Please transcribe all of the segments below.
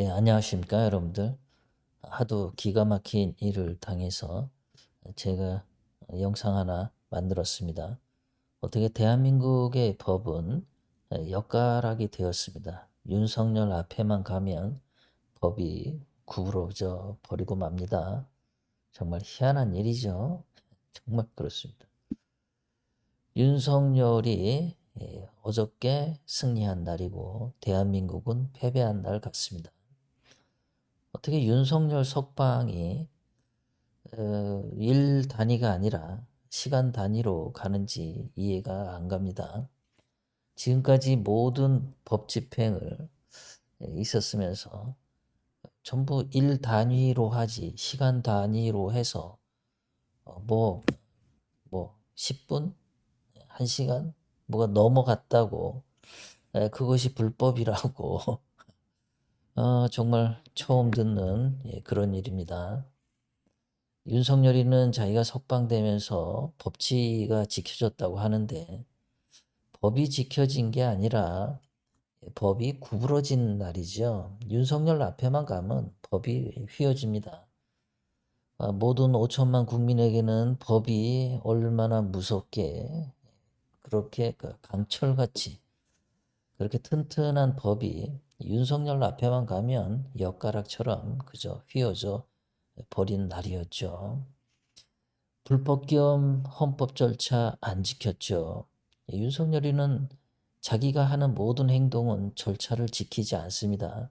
예, 안녕하십니까, 여러분들. 하도 기가 막힌 일을 당해서 제가 영상 하나 만들었습니다. 어떻게 대한민국의 법은 엿가락이 되었습니다. 윤석열 앞에만 가면 법이 구부러져 버리고 맙니다. 정말 희한한 일이죠. 정말 그렇습니다. 윤석열이 어저께 승리한 날이고 대한민국은 패배한 날 같습니다. 어떻게 윤석열 석방이 일 단위가 아니라 시간 단위로 가는지 이해가 안 갑니다. 지금까지 모든 법 집행을 있었으면서 전부 일 단위로 하지 시간 단위로 해서 뭐 10분, 1시간 뭐가 넘어갔다고 그것이 불법이라고 정말 처음 듣는 그런 일입니다. 윤석열이는 자기가 석방되면서 법치가 지켜졌다고 하는데 법이 지켜진 게 아니라 법이 구부러진 날이죠. 윤석열 앞에만 가면 법이 휘어집니다. 모든 5천만 국민에게는 법이 얼마나 무섭게 그렇게 강철같이 그렇게 튼튼한 법이 윤석열 앞에만 가면 엿가락처럼 그저 휘어져 버린 날이었죠. 불법 겸 헌법 절차 안 지켰죠. 윤석열이는 자기가 하는 모든 행동은 절차를 지키지 않습니다.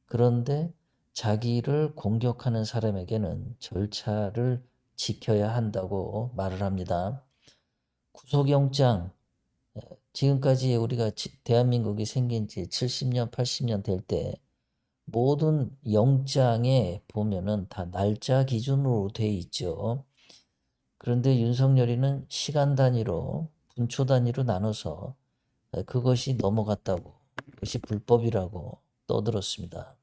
그런데 자기를 공격하는 사람에게는 절차를 지켜야 한다고 말을 합니다. 구속영장, 지금까지 우리가 대한민국이 생긴 지 70년, 80년 될 때 모든 영장에 보면은 다 날짜 기준으로 돼 있죠. 그런데 윤석열이는 시간 단위로 분초 단위로 나눠서 그것이 넘어갔다고 그것이 불법이라고 떠들었습니다.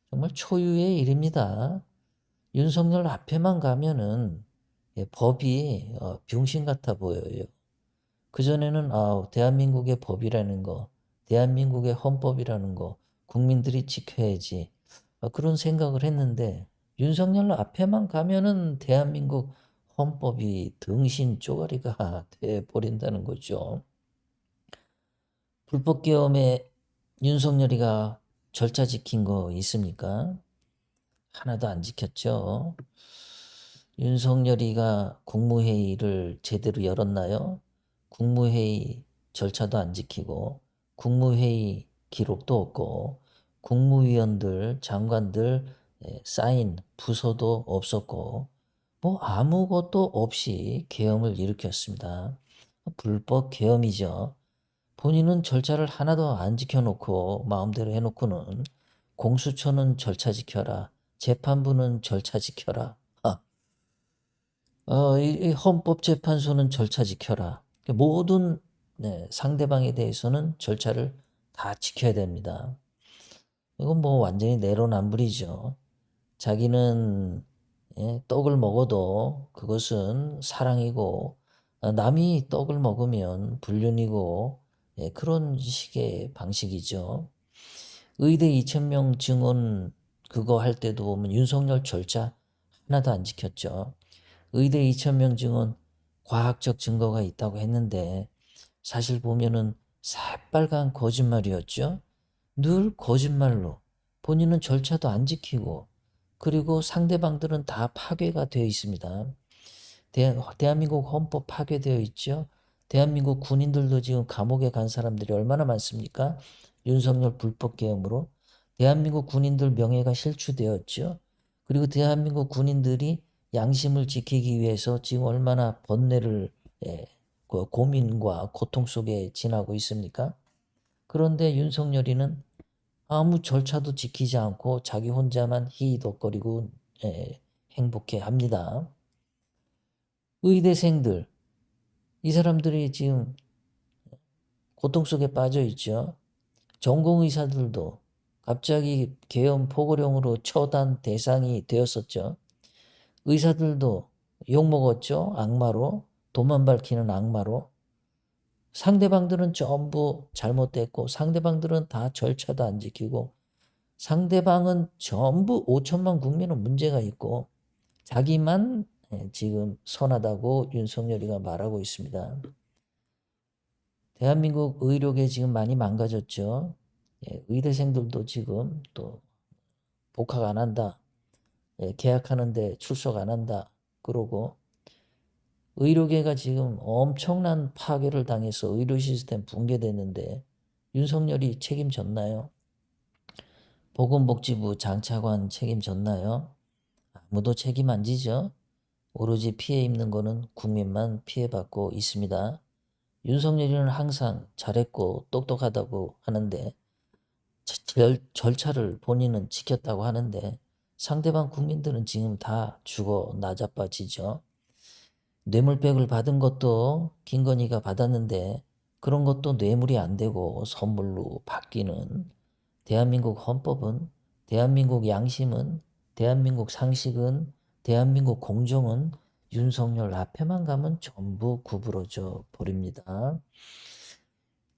정말 초유의 일입니다. 윤석열 앞에만 가면은 법이 병신 같아 보여요. 그전에는 대한민국의 법이라는 거, 대한민국의 헌법이라는 거 국민들이 지켜야지 그런 생각을 했는데 윤석열 앞에만 가면은 대한민국 헌법이 등신 쪼가리가 돼 버린다는 거죠. 불법 계엄에 윤석열이가 절차 지킨 거 있습니까? 하나도 안 지켰죠. 윤석열이가 국무회의를 제대로 열었나요? 국무회의 절차도 안 지키고 국무회의 기록도 없고 국무위원들, 장관들 사인, 부서도 없었고 뭐 아무것도 없이 계엄을 일으켰습니다. 불법 계엄이죠. 본인은 절차를 하나도 안 지켜놓고 마음대로 해놓고는 공수처는 절차 지켜라. 재판부는 절차 지켜라. 이 헌법재판소는 절차 지켜라. 모든 상대방에 대해서는 절차를 다 지켜야 됩니다. 이건 뭐 완전히 내로남불이죠. 자기는 떡을 먹어도 그것은 사랑이고 남이 떡을 먹으면 불륜이고 그런 식의 방식이죠. 의대 2,000명 증언 그거 할 때도 보면 윤석열 절차 하나도 안 지켰죠. 의대 2,000명 증언 과학적 증거가 있다고 했는데 사실 보면은 새빨간 거짓말이었죠. 늘 거짓말로 본인은 절차도 안 지키고 그리고 상대방들은 다 파괴가 되어 있습니다. 대한민국 헌법 파괴되어 있죠. 대한민국 군인들도 지금 감옥에 간 사람들이 얼마나 많습니까? 윤석열 불법 계엄으로 대한민국 군인들 명예가 실추되었죠. 그리고 대한민국 군인들이 양심을 지키기 위해서 지금 얼마나 번뇌를 고민과 고통 속에 지나고 있습니까? 그런데 윤석열이는 아무 절차도 지키지 않고 자기 혼자만 히히덕거리고 행복해 합니다. 의대생들, 이 사람들이 지금 고통 속에 빠져 있죠. 전공의사들도 갑자기 계엄 포고령으로 처단 대상이 되었었죠. 의사들도 욕먹었죠. 악마로. 돈만 밝히는 악마로. 상대방들은 전부 잘못됐고 상대방들은 다 절차도 안 지키고 상대방은 전부 5천만 국민은 문제가 있고 자기만 지금 선하다고 윤석열이가 말하고 있습니다. 대한민국 의료계 지금 많이 망가졌죠. 의대생들도 지금 또 복학 안 한다. 계약하는데 출석 안 한다. 그러고 의료계가 지금 엄청난 파괴를 당해서 의료 시스템 붕괴됐는데 윤석열이 책임졌나요? 보건복지부 장차관 책임졌나요? 아무도 책임 안 지죠. 오로지 피해 입는 거는 국민만 피해받고 있습니다. 윤석열이는 항상 잘했고 똑똑하다고 하는데 절차를 본인은 지켰다고 하는데 상대방 국민들은 지금 다 죽어 나자빠지죠. 뇌물백을 받은 것도 김건희가 받았는데 그런 것도 뇌물이 안 되고 선물로 받기는 대한민국 헌법은, 대한민국 양심은, 대한민국 상식은, 대한민국 공정은 윤석열 앞에만 가면 전부 구부러져 버립니다.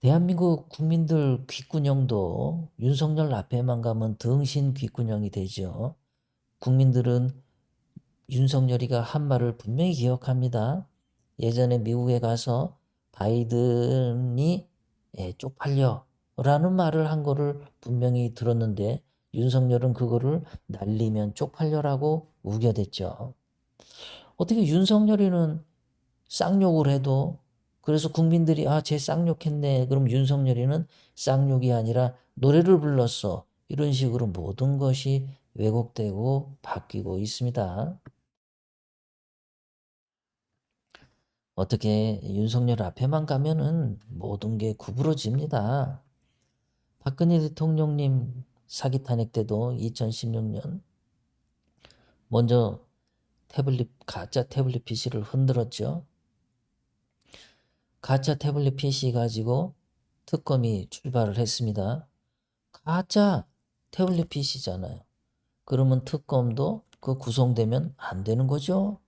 대한민국 국민들 귓구녕도 윤석열 앞에만 가면 등신 귓구녕이 되죠. 국민들은 윤석열이가 한 말을 분명히 기억합니다. 예전에 미국에 가서 바이든이 쪽팔려 라는 말을 한 거를 분명히 들었는데 윤석열은 그거를 날리면 쪽팔려라고 우겨댔죠. 어떻게 윤석열이는 쌍욕을 해도 그래서 국민들이 쟤 쌍욕했네. 그럼 윤석열이는 쌍욕이 아니라 노래를 불렀어. 이런 식으로 모든 것이 왜곡되고 바뀌고 있습니다. 어떻게 윤석열 앞에만 가면은 모든 게 구부러집니다. 박근혜 대통령님 사기 탄핵 때도 2016년 먼저 가짜 태블릿 PC를 흔들었죠. 가짜 태블릿 PC 가지고 특검이 출발을 했습니다. 가짜 태블릿 PC잖아요. 그러면 특검도 그 구성되면 안 되는 거죠.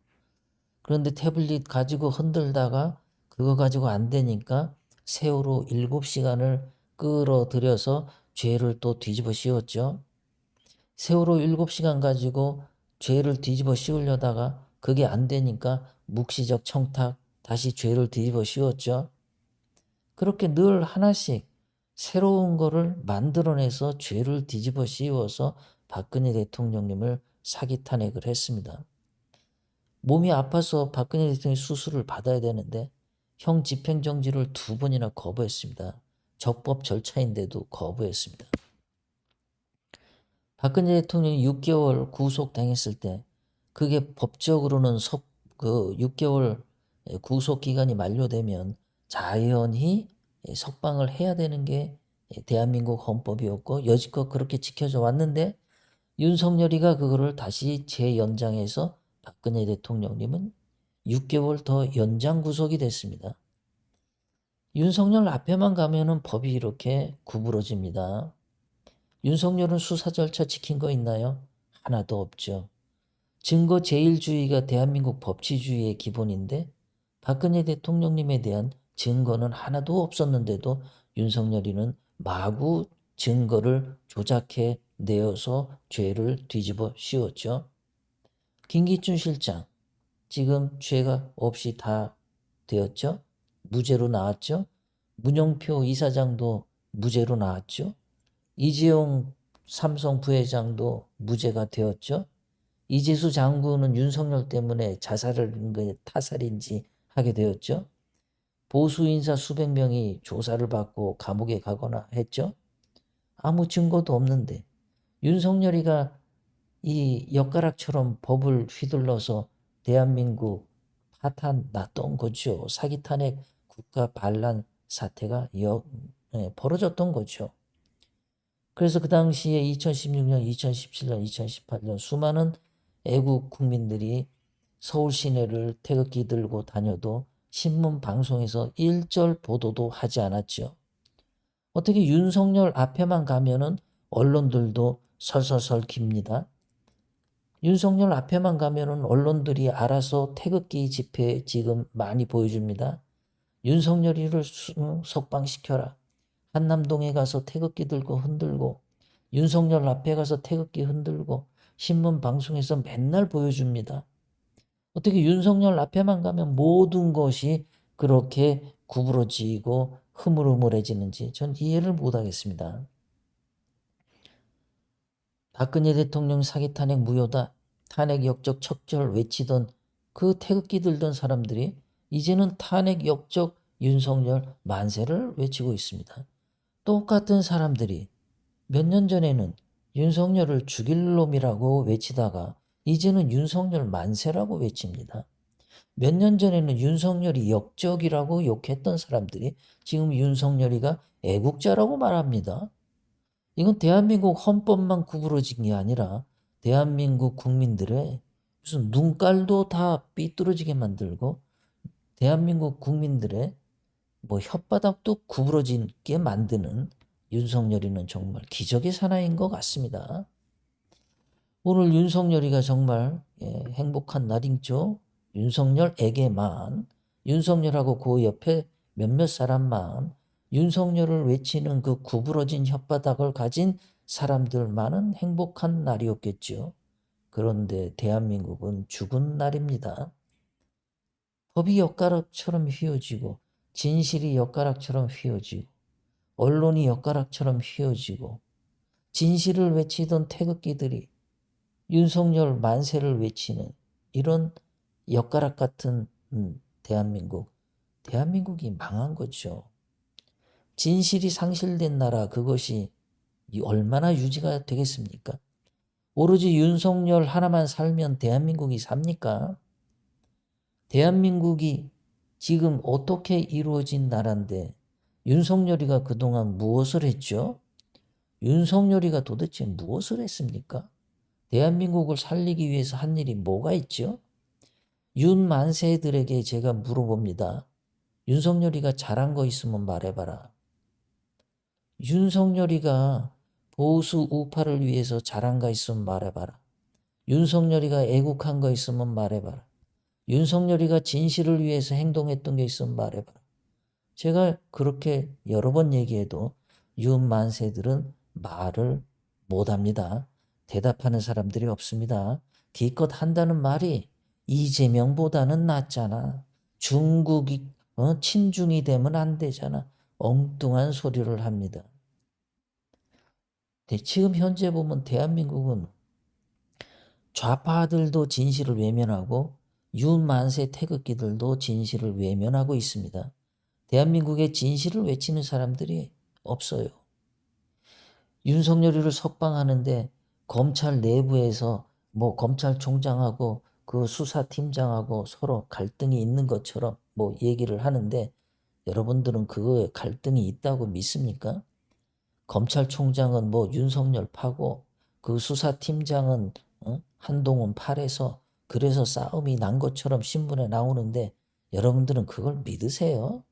그런데 태블릿 가지고 흔들다가 그거 가지고 안 되니까 세월호 7시간을 끌어들여서 죄를 또 뒤집어 씌웠죠. 세월호 7시간 가지고 죄를 뒤집어 씌우려다가 그게 안 되니까 묵시적 청탁 다시 죄를 뒤집어 씌웠죠. 그렇게 늘 하나씩 새로운 거를 만들어내서 죄를 뒤집어 씌워서 박근혜 대통령님을 사기 탄핵을 했습니다. 몸이 아파서 박근혜 대통령이 수술을 받아야 되는데 형 집행정지를 2번이나 거부했습니다. 적법 절차인데도 거부했습니다. 박근혜 대통령이 6개월 구속당했을 때 그게 법적으로는 6개월 구속기간이 만료되면 자연히 석방을 해야 되는 게 대한민국 헌법이었고 여지껏 그렇게 지켜져 왔는데 윤석열이가 그거를 다시 재연장해서 박근혜 대통령님은 6개월 더 연장 구속이 됐습니다. 윤석열 앞에만 가면은 법이 이렇게 구부러집니다. 윤석열은 수사 절차 지킨 거 있나요? 하나도 없죠. 증거 제일주의가 대한민국 법치주의의 기본인데 박근혜 대통령님에 대한 증거는 하나도 없었는데도 윤석열이는 마구 증거를 조작해 내어서 죄를 뒤집어 씌웠죠. 김기춘 실장 지금 죄가 없이 다 되었죠. 무죄로 나왔죠. 문영표 이사장도 무죄로 나왔죠. 이재용 삼성 부회장도 무죄가 되었죠. 이재수 장군은 윤석열 때문에 자살을 타살인지 하게 되었죠. 보수 인사 수백 명이 조사를 받고 감옥에 가거나 했죠. 아무 증거도 없는데 윤석열이가 이 엿가락처럼 법을 휘둘러서 대한민국 파탄 났던 거죠. 사기 탄핵 국가 반란 사태가 벌어졌던 거죠. 그래서 그 당시에 2016년, 2017년, 2018년 수많은 애국 국민들이 서울 시내를 태극기 들고 다녀도 신문 방송에서 일절 보도도 하지 않았죠. 어떻게 윤석열 앞에만 가면은 언론들도 설설설 깁니다. 윤석열 앞에만 가면은 언론들이 알아서 태극기 집회 지금 많이 보여줍니다. 윤석열이를 석방시켜라. 한남동에 가서 태극기 들고 흔들고 윤석열 앞에 가서 태극기 흔들고 신문 방송에서 맨날 보여줍니다. 어떻게 윤석열 앞에만 가면 모든 것이 그렇게 구부러지고 흐물흐물해지는지 전 이해를 못하겠습니다. 박근혜 대통령 사기 탄핵 무효다. 탄핵 역적 척절 외치던 그 태극기 들던 사람들이 이제는 탄핵 역적 윤석열 만세를 외치고 있습니다. 똑같은 사람들이 몇 년 전에는 윤석열을 죽일 놈이라고 외치다가 이제는 윤석열 만세라고 외칩니다. 몇 년 전에는 윤석열이 역적이라고 욕했던 사람들이 지금 윤석열이가 애국자라고 말합니다. 이건 대한민국 헌법만 구부러진 게 아니라 대한민국 국민들의 무슨 눈깔도 다 삐뚤어지게 만들고 대한민국 국민들의 뭐 혓바닥도 구부러지게 만드는 윤석열이는 정말 기적의 사나이인 것 같습니다. 오늘 윤석열이가 정말 행복한 날이죠. 윤석열에게만, 윤석열하고 그 옆에 몇몇 사람만 윤석열을 외치는 그 구부러진 혓바닥을 가진 사람들만은 행복한 날이었겠죠. 그런데 대한민국은 죽은 날입니다. 법이 엿가락처럼 휘어지고 진실이 엿가락처럼 휘어지고 언론이 엿가락처럼 휘어지고 진실을 외치던 태극기들이 윤석열 만세를 외치는 이런 엿가락 같은 대한민국이 망한 거죠. 진실이 상실된 나라 그것이 얼마나 유지가 되겠습니까? 오로지 윤석열 하나만 살면 대한민국이 삽니까? 대한민국이 지금 어떻게 이루어진 나라인데 윤석열이가 그동안 무엇을 했죠? 윤석열이가 도대체 무엇을 했습니까? 대한민국을 살리기 위해서 한 일이 뭐가 있죠? 윤만세들에게 제가 물어봅니다. 윤석열이가 잘한 거 있으면 말해봐라. 윤석열이가 보수 우파를 위해서 잘한 거 있으면 말해봐라. 윤석열이가 애국한 거 있으면 말해봐라. 윤석열이가 진실을 위해서 행동했던 게 있으면 말해봐라. 제가 그렇게 여러 번 얘기해도 윤만세들은 말을 못합니다. 대답하는 사람들이 없습니다. 기껏 한다는 말이 이재명보다는 낫잖아. 중국이 친중이 되면 안 되잖아. 엉뚱한 소리를 합니다. 지금 현재 보면 대한민국은 좌파들도 진실을 외면하고 윤만세 태극기들도 진실을 외면하고 있습니다. 대한민국의 진실을 외치는 사람들이 없어요. 윤석열이를 석방하는데 검찰 내부에서 뭐 검찰총장하고 그 수사팀장하고 서로 갈등이 있는 것처럼 뭐 얘기를 하는데 여러분들은 그 갈등이 있다고 믿습니까? 검찰총장은 뭐 윤석열 파고 그 수사팀장은 한동훈 팔에서 그래서 싸움이 난 것처럼 신문에 나오는데 여러분들은 그걸 믿으세요?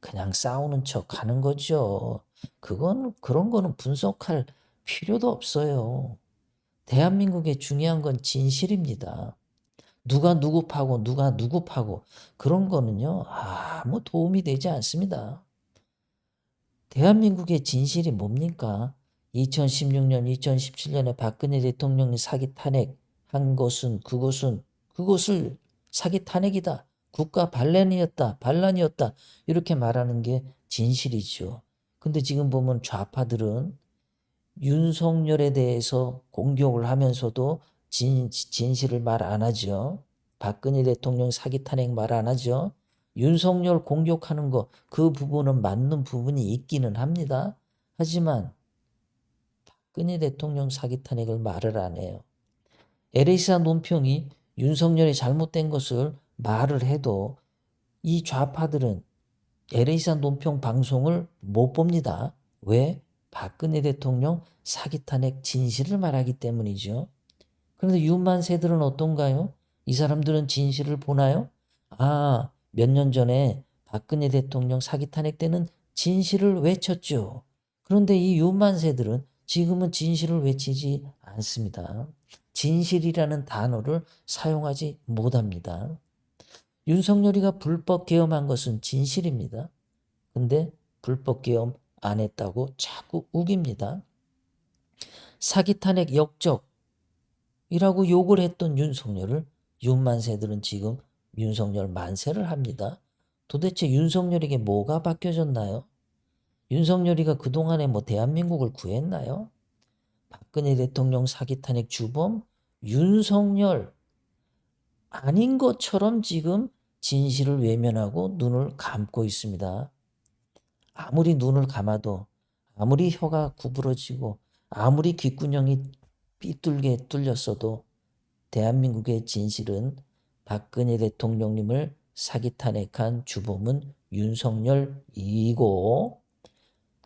그냥 싸우는 척 하는 거죠. 그런 거는 분석할 필요도 없어요. 대한민국의 중요한 건 진실입니다. 누가 누구 파고 누가 누구 파고 그런 거는요. 아무 도움이 되지 않습니다. 대한민국의 진실이 뭡니까? 2016년, 2017년에 박근혜 대통령이 사기 탄핵한 것은 그것을 사기 탄핵이다. 국가 반란이었다. 이렇게 말하는 게 진실이죠. 근데 지금 보면 좌파들은 윤석열에 대해서 공격을 하면서도 진실을 말 안 하죠. 박근혜 대통령 사기 탄핵 말 안 하죠. 윤석열 공격하는 거 그 부분은 맞는 부분이 있기는 합니다. 하지만 박근혜 대통령 사기 탄핵을 말을 안 해요. LA사 논평이 윤석열이 잘못된 것을 말을 해도 이 좌파들은 LA사 논평 방송을 못 봅니다. 왜? 박근혜 대통령 사기 탄핵 진실을 말하기 때문이죠. 그런데 윤만세들은 어떤가요? 이 사람들은 진실을 보나요? 아, 몇 년 전에 박근혜 대통령 사기 탄핵 때는 진실을 외쳤죠. 그런데 이 윤만세들은 지금은 진실을 외치지 않습니다. 진실이라는 단어를 사용하지 못합니다. 윤석열이가 불법 계엄한 것은 진실입니다. 근데 불법 계엄 안 했다고 자꾸 우깁니다. 사기 탄핵 역적이라고 욕을 했던 윤석열을 윤만세들은 지금 윤석열 만세를 합니다. 도대체 윤석열에게 뭐가 바뀌어졌나요? 윤석열이가 그동안에 뭐 대한민국을 구했나요? 박근혜 대통령 사기 탄핵 주범 윤석열 아닌 것처럼 지금 진실을 외면하고 눈을 감고 있습니다. 아무리 눈을 감아도, 아무리 혀가 구부러지고, 아무리 귓구녕이 삐뚤게 뚫렸어도 대한민국의 진실은 박근혜 대통령님을 사기 탄핵한 주범은 윤석열이고,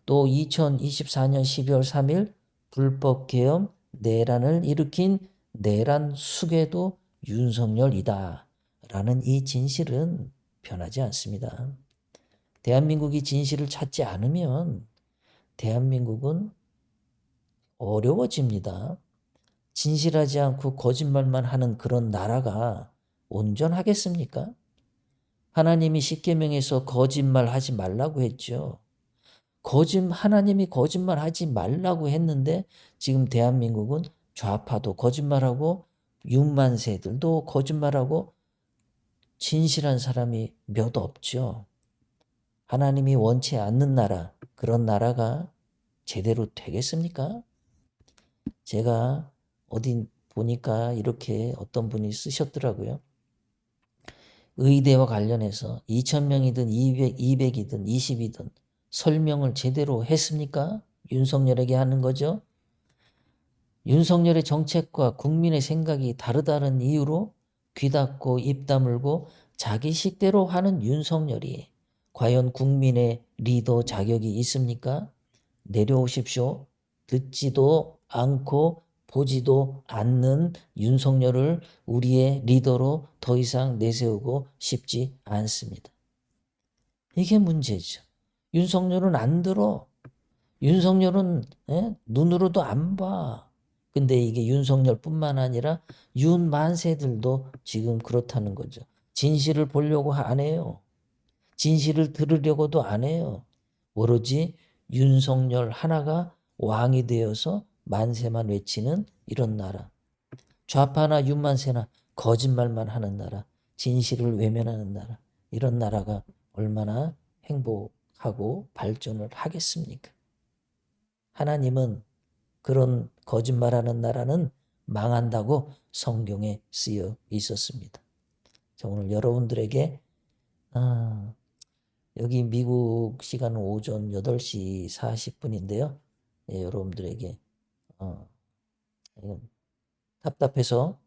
또 2024년 12월 3일 불법 계엄 내란을 일으킨 내란 수괴도 윤석열이다 라는 이 진실은 변하지 않습니다. 대한민국이 진실을 찾지 않으면 대한민국은 어려워집니다. 진실하지 않고 거짓말만 하는 그런 나라가 온전하겠습니까? 하나님이 십계명에서 거짓말하지 말라고 했죠. 하나님이 거짓말하지 말라고 했는데 지금 대한민국은 좌파도 거짓말하고 윤만세들도 거짓말하고 진실한 사람이 몇 없죠. 하나님이 원치 않는 나라, 그런 나라가 제대로 되겠습니까? 제가 어디 보니까 이렇게 어떤 분이 쓰셨더라고요. 의대와 관련해서 2,000명이든 200이든 20이든 설명을 제대로 했습니까? 윤석열에게 하는 거죠. 윤석열의 정책과 국민의 생각이 다르다는 이유로 귀 닫고 입 다물고 자기 식대로 하는 윤석열이 과연 국민의 리더 자격이 있습니까? 내려오십시오. 듣지도 않고 보지도 않는 윤석열을 우리의 리더로 더 이상 내세우고 싶지 않습니다. 이게 문제죠. 윤석열은 안 들어. 윤석열은 눈으로도 안 봐. 근데 이게 윤석열뿐만 아니라 윤만세들도 지금 그렇다는 거죠. 진실을 보려고 안 해요. 진실을 들으려고도 안 해요. 오로지 윤석열 하나가 왕이 되어서 만세만 외치는 이런 나라. 좌파나 윤만세나 거짓말만 하는 나라. 진실을 외면하는 나라. 이런 나라가 얼마나 행복하고 발전을 하겠습니까? 하나님은 그런 거짓말하는 나라는 망한다고 성경에 쓰여 있었습니다. 자, 오늘 여러분들에게 여기 미국 시간은 오전 8시 40분인데요. 예, 여러분들에게 답답해서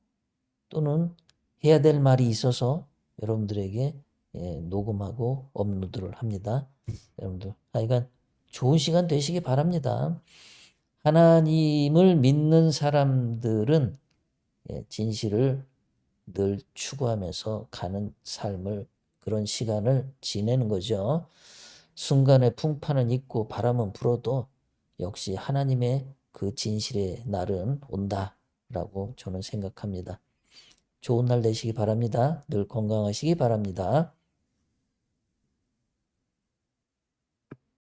또는 해야 될 말이 있어서 여러분들에게 녹음하고 업로드를 합니다. 여러분들 하여간 좋은 시간 되시기 바랍니다. 하나님을 믿는 사람들은 진실을 늘 추구하면서 가는 삶을 그런 시간을 지내는 거죠. 순간에 풍파는 있고 바람은 불어도 역시 하나님의 그 진실의 날은 온다라고 저는 생각합니다. 좋은 날 되시기 바랍니다. 늘 건강하시기 바랍니다.